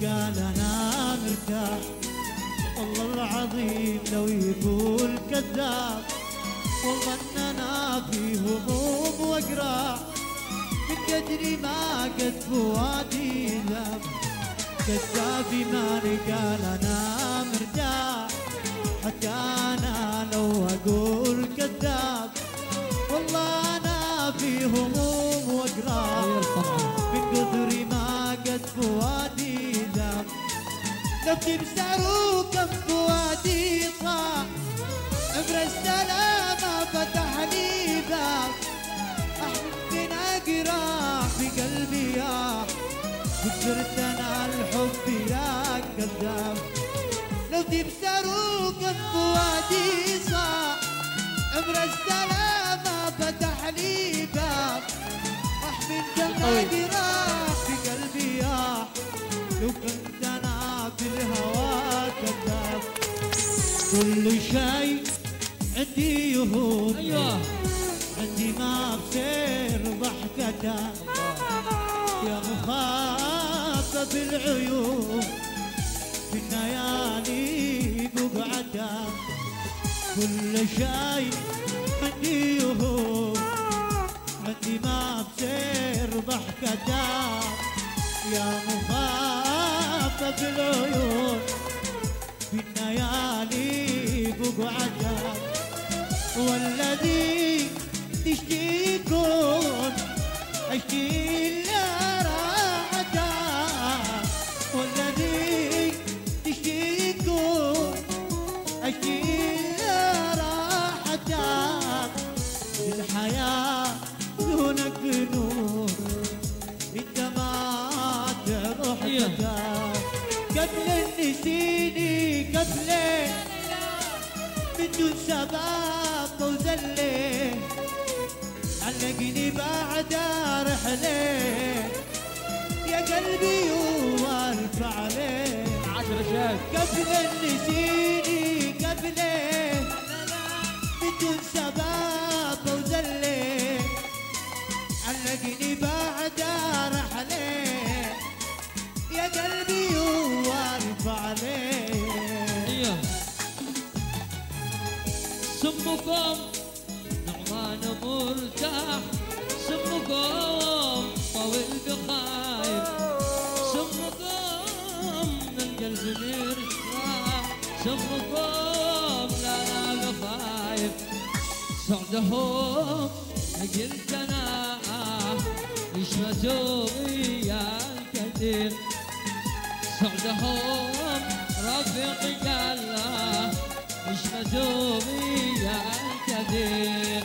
قال انا مرتاح، والله العظيم لو يقول كذاب، والله اننا في هموم واقراع، من قدري ما قد فؤادي ذاب. كذاب ماني قال انا مرتاح، حتى انا لو اقول كذاب، والله انا في هموم واقراع، من قدري ما قد فؤادي ذاب. لو تبصروا كم فؤادي صاح، عمر السلامة فتح لي باب، أحب أقرا في قلبي يا، كسرت أنا الحب يا كذاب. لو تبصروا كم فؤادي صاح، عمر السلامة فتح لي باب، أحب أقرا في قلبي يا، لو كنت أنا في الهوى كذاب. كل شيء عندي يهون، ايوه عندي ما بصير ضحكته، يا مخاطب العيون في الليالي بقعته. كل شيء عندي يهون، عندي ما بصير ضحكته، يا مخاطب العيون في الليالي بقعته. والذي تشتي يكون اشتي الا راحته، والذي تشتي يكون اشتي الا راحته. الحياة دونك نور، انت ما تروح تدار، قبل النسيني قبل من دون سباب وزلة، علقني بعد رحلة يا قلبي وارفع عليه. قبل النسيني قبل من دون سباب وزلة، علقني بعد رحلة يا قلبي وارفع عليه. سمكم نعمان مرتاح، سمكم طويل بخايف، سمكم من القلب مرتاح، سمكم لا بخايف. سعدهم قلت انا يشمتوا يا الكثير، سعدهم رفيق الله يشمتوا يا الكثير.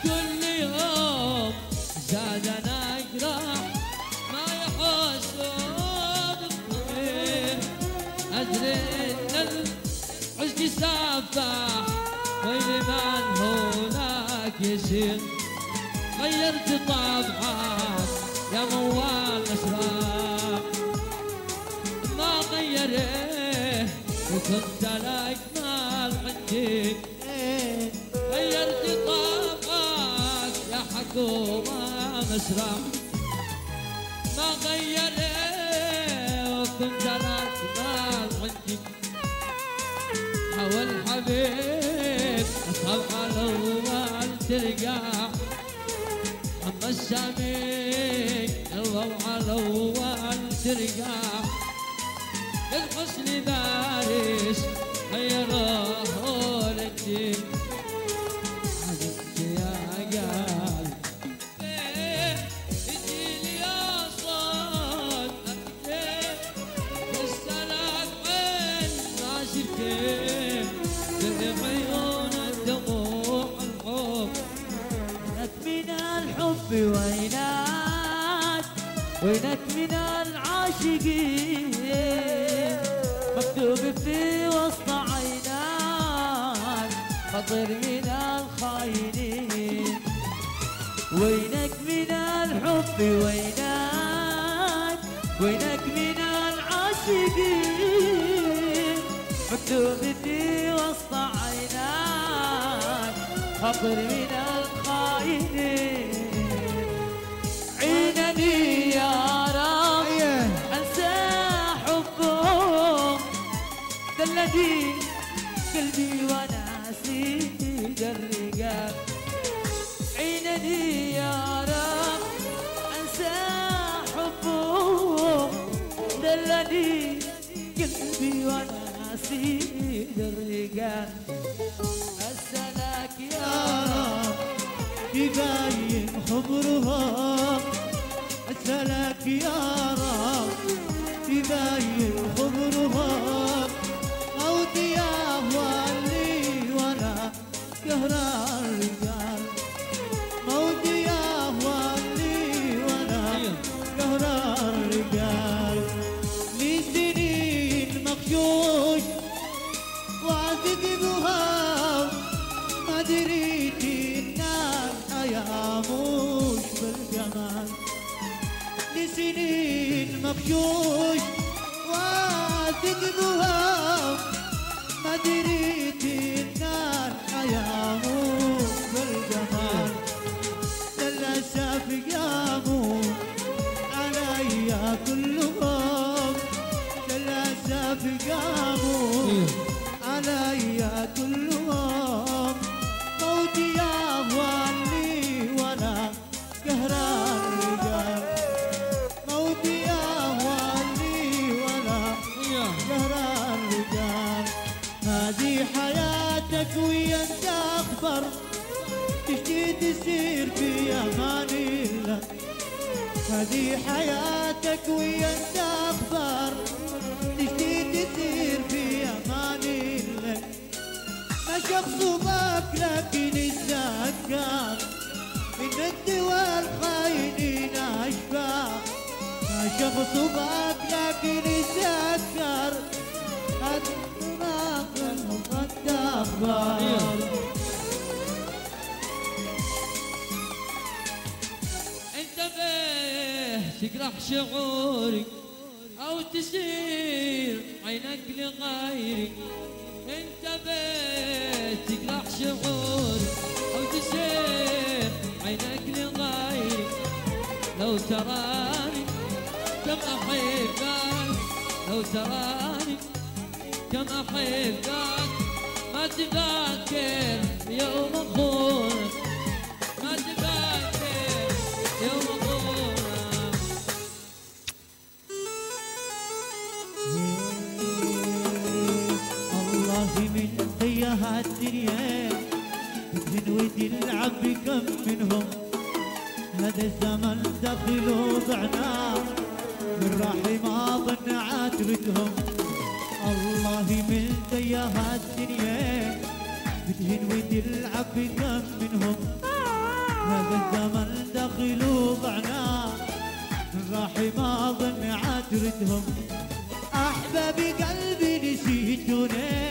كل يوم زادنا اجراح ما يحسوا بالطير، ادري ان العشق سفاح ويلي من هناك يسير. غيرت طبعك يا موال مسرح، ما غيره وكنت لك مال عندي. غيرت طبعك يا حكومة مسرح، ما غيره وكنت لك مال عندي. حول حبيب الطبع الأول تلقى، أما السميك الروعة الأول ترجع. الحسن باريس غيره للدين، عزمت يا قلب اديني يا صوت أبكي، واسألك عين ما شفتين بعيون الدموع الحب. من الحب وينك، وينك من العاشقين، مكتوب في وسط عيناك خطر من الخاينين. وينك من الحب وينك، وينك من العاشقين، مكتوب في وسط عيناك خطر من الخاينين. عينني يا رب انسى حب دلني قلبي وناسي الرقاب عينني يا رب انسى حبه دلني قلبي وناسي الرقاب اسالك يا رب يبين خبرهم اسالك يا رب يبين خبرهم موتي يا والي وانا قهر الرجال موتي يا والي وانا قهر الرجال لي سنين مغشوش وعذب بهام ما دريت النار حياموش بالجمال لي سنين مغشوش وعذب بهام ما دريت النار حياموش بالجمال للأسف قاموا علي كلهم للأسف قاموا علي كلهم موتي يا والي وانا قهر الرجال موتي يا والي وانا قهر الرجال هذه حياتك ويا انت اخبر تشتي تسير في امان الله هذه حياتك ويا انت اخبر تشتي تسير في امان الله ما شخصك لكن الذكر ان الدواء الخاينين اشباه ما شخصك لكن الذكر انتبه تجرح شعوري او تسير عينك لغيري انتبه تجرح شعوري او تسير عينك لغيري لو تراني كم احبك لو تراني كم احبك ما تذاكر يوم اخونك ما تذاكر يوم اخونك الله من ضيها الدنيا تنوي تلعب بكم منهم هذا الزمن دخل وضعنا من راح ما ظن عاتبتهم الله من ضيها الدنيا بتهنوي تلعب بكم منهم هذا الزمن دخل وضعنا من راح ما ظن عاتبتهم احبابي قلبي نسيتوني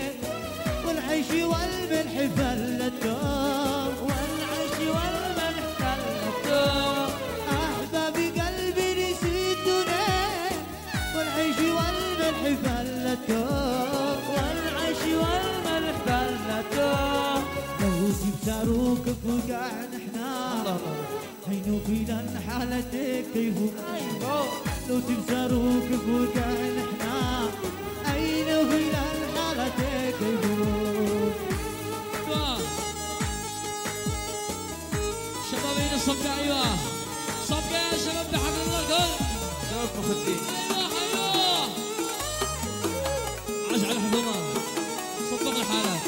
والعيش والملح فلتهم والعيش والملح فلتهم احبابي قلبي نسيتوني والعيش والملح فلتهم والعيش والملح فلتهم لو جيب صاروخ فوقع نحنا هينو فينا حالتك كيفو لو جيب صاروخ فوقع نحنا هينو فينا حالتك كيفو شبابين الصبقة ايوه صبقة يا شباب بحق الله الكل شباب مخدين ايوه ايوه عاش على الحكومة صبق الحالات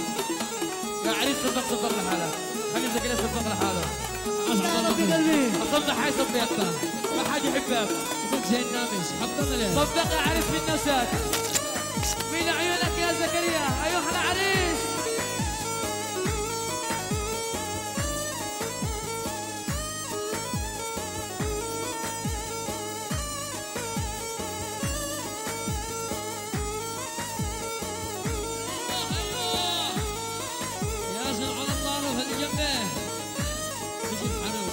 يا عريس صبق لحاله خلي زي كده صبق لحاله عاش على يا ربي الله قلبي الصبح حي صبيتنا ما حد يحبك صبق زي النامش حبنا ليه صبق يا عريس في نفسك مين عيونك يا زكريا ايوه احنا عريس ياسر على الله له اللي جنبه تجي الحنون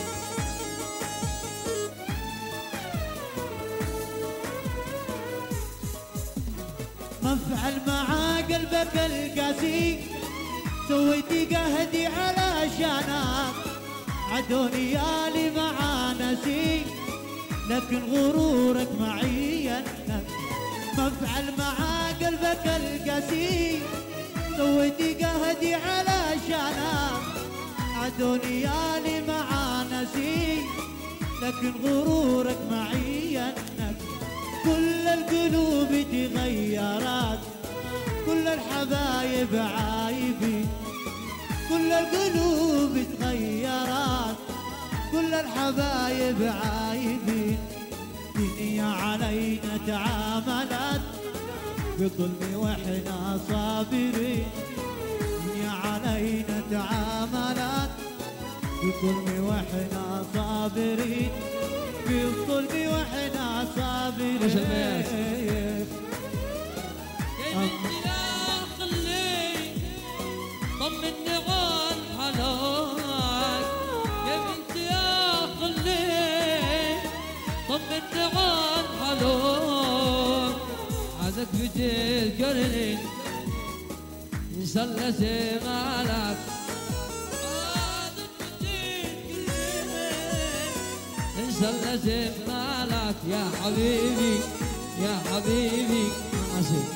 مفعل مع قلبك القاسي سويتي قهدي علشانك عدوني يالي مع ناسي لكن غرورك معي ينك مفعل مع قلبك القاسي سويتي قهدي علشانك عدوني يالي مع نسي لكن غرورك معي انك كل القلوب تغيرت كل الحبايب عايبين كل القلوب تغيرت كل الحبايب عايبين الدنيا علينا تعاملت بظلم واحنا صابرين الدنيا علينا تعاملت بظلم واحنا صابرين بالظلم واحنا صابرين يا بنتي لا خلي طمني عن حالك يا بنتي يا خلي طمني عن حالك عادك بتذكرني يسلس مالك عادك بتذكرني يسلس مالك يا حبيبي يا حبيبي عسير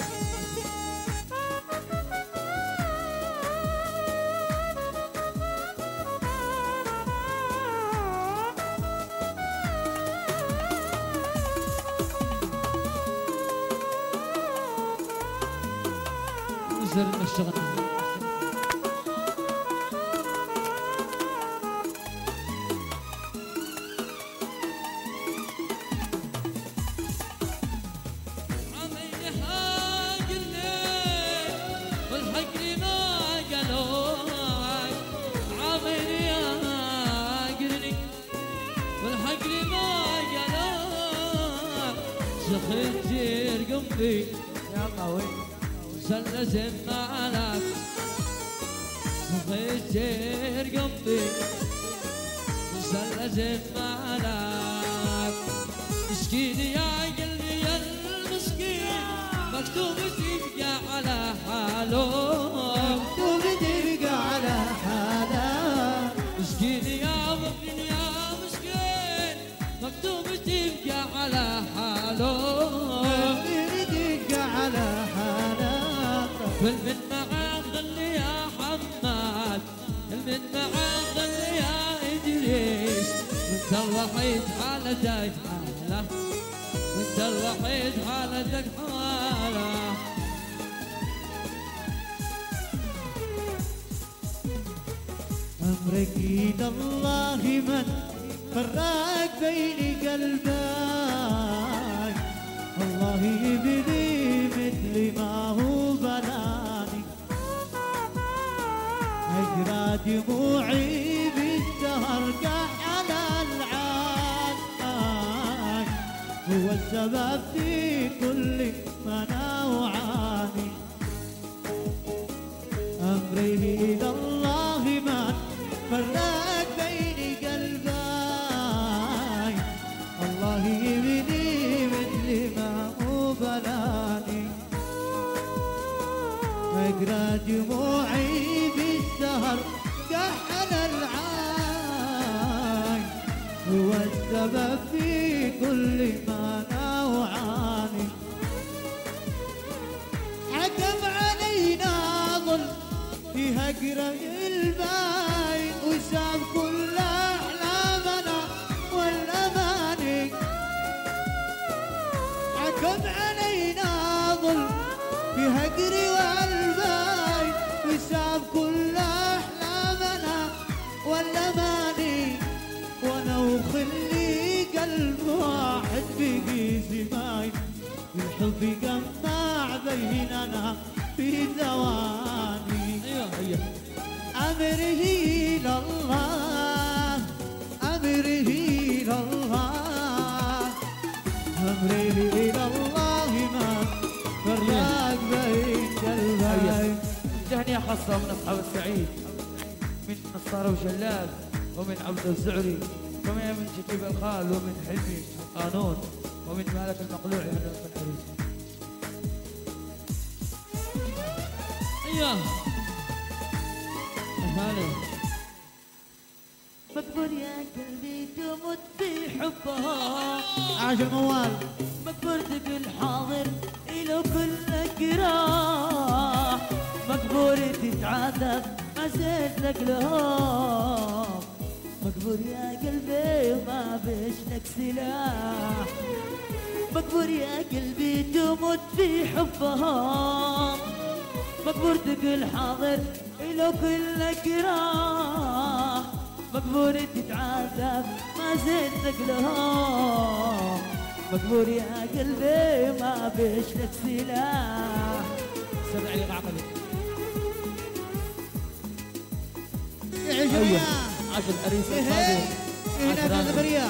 زر الشغل عمي هاجرني والحقني ما قالوك عمي هاجرني والحقني ما قالوك شخيت قلبي يا قوي سلس مالك غير قلبي سلس مالك مسكين يا قلبي يا المسكين مكتوب تبقى على حاله مكتوب تبقى على حاله مسكين يا ابن يا مسكين مكتوب تبقى على حاله تبقى على حاله والمن معاه خلي يا حماد المن معاه خلي يا إدريس وانت الوحيد حالتك حالة وانت الوحيد حالتك حالة أمرك إيد الله من فرق بين قلبي الله يبني مثل ما هو بلاني أجرى دموعي بالدهر كحل العاد هو السبب في كل ما أنا وعاني أمري إلى الله من فرق بين قلبي الله يبني مثل ما هو بلاني أقرأ دموعي بالسهر كحل العاي هو السبب في كل ما أنا وعاني حكم علينا ظلم في هجر الباين وساب كل أحلامنا والأماني حكم علينا ظلم في هجري والباين وساب كل أحلامنا والأماني وأنا وخلي قلب واحد بقي زمايل الحب جمع بيننا في ثواني أمره لله أمره لله أمره لله ما فرق بين قلبي تهنئة خاصة من أصحاب السعيد من نصارى وجلال ومن عبد الزعري ومن شكيب الخال ومن حلمي قانون ومن مالك المقلوع من الحريص. ايوه هلا مقبول يا قلبي تموت في حبها عاش الموال مقبول تقول حاضر إلى كل أقرب تتعذب ما زلت لك لهم. مقبور يا قلبي وما بيش لك سلاح، مقبور يا قلبي تموت في حبهم. مقبور تقول حاضر لو كلك راح، مقبور تتعذب ما زلت لك لهم. مقبور يا قلبي ما بيش لك سلاح. سمع لي عقلي. يعيش ايوه وياه عاش العريس هنا القادم. في الغبريه.